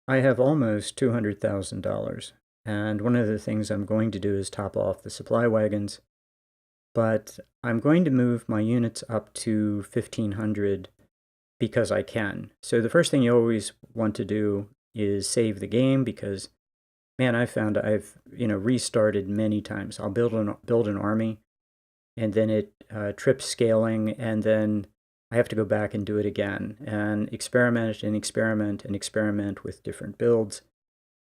I have almost $200,000, and one of the things I'm going to do is top off the supply wagons, but I'm going to move my units up to 1500 because I can. So the first thing you always want to do is save the game because, man, I found I've restarted many times. I'll build an army, and then it trips scaling, and then I have to go back and do it again and experiment and experiment and experiment with different builds,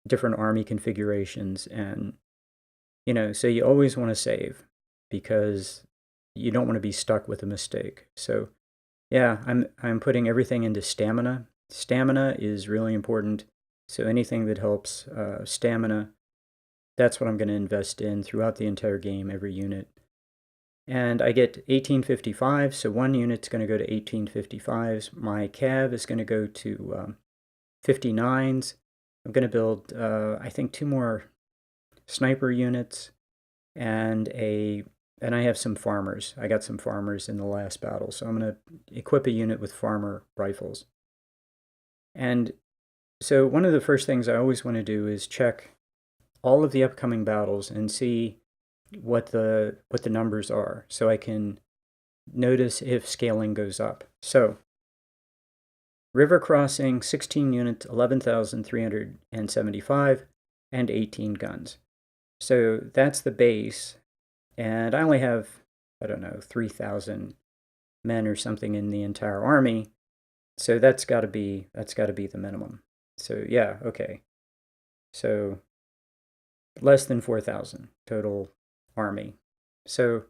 different army configurations, and so you always want to save because you don't want to be stuck with a mistake. So yeah, I'm putting everything into stamina. Stamina is really important. So anything that helps stamina, that's what I'm going to invest in throughout the entire game, every unit. And I get 1855, so one unit's going to go to 1855s. My cav is going to go to 59s. I'm going to build, I think, 2 more sniper units and I have some farmers. I got some farmers in the last battle, so I'm going to equip a unit with farmer rifles. And so one of the first things I always want to do is check all of the upcoming battles and see what the numbers are, so I can notice if scaling goes up. So river crossing, 16 units, 11,375, and 18 guns. So that's the base, and I only have, I don't know, 3,000 men or something in the entire army. So that's got to be the minimum. So yeah, okay. So less than 4,000 total army. So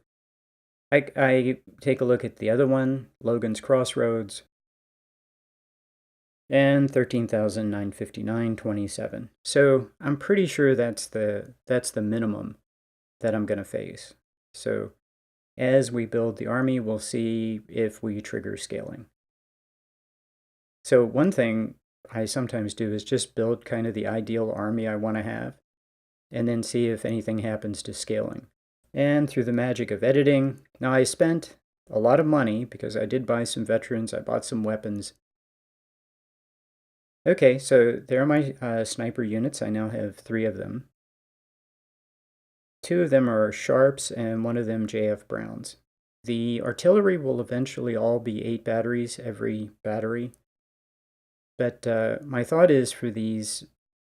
I take a look at the other one, Logan's Crossroads, and 13,959.27. So I'm pretty sure that's the minimum that I'm going to face. So as we build the army, we'll see if we trigger scaling. So one thing I sometimes do is just build kind of the ideal army I want to have, and then see if anything happens to scaling. And through the magic of editing, now I spent a lot of money because I did buy some veterans, I bought some weapons. Okay, so there are my sniper units. I now have 3 of them. 2 of them are Sharps and 1 of them JF Browns. The artillery will eventually all be 8 batteries, every battery. But my thought is for these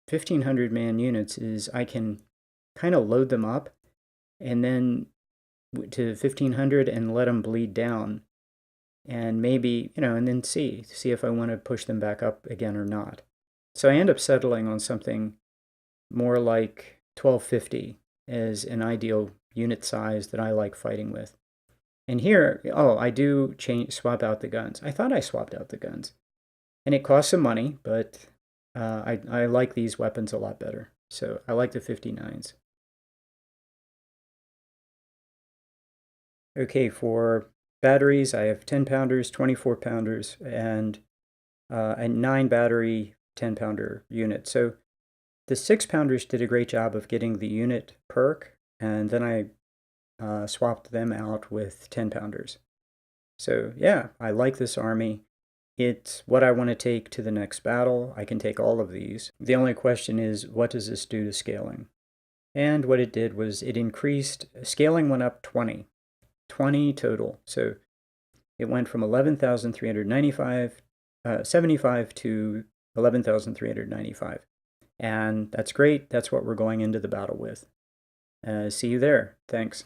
1,500 man units is I can kind of load them up and then to 1,500 and let them bleed down, and maybe, and then see if I want to push them back up again or not. So I end up settling on something more like 1250 as an ideal unit size that I like fighting with. And here, I do swap out the guns. I thought I swapped out the guns, and it costs some money, but I like these weapons a lot better. So I like the 59s. Okay, for batteries, I have 10 pounders, 24 pounders, and a 9 battery 10 pounder unit. So the 6 pounders did a great job of getting the unit perk, and then I swapped them out with 10 pounders. So yeah, I like this army. It's what I want to take to the next battle. I can take all of these. The only question is, what does this do to scaling? And what it did was it increased, scaling went up 20 total. So it went from 75 to 11,395. And that's great. That's what we're going into the battle with. See you there. Thanks.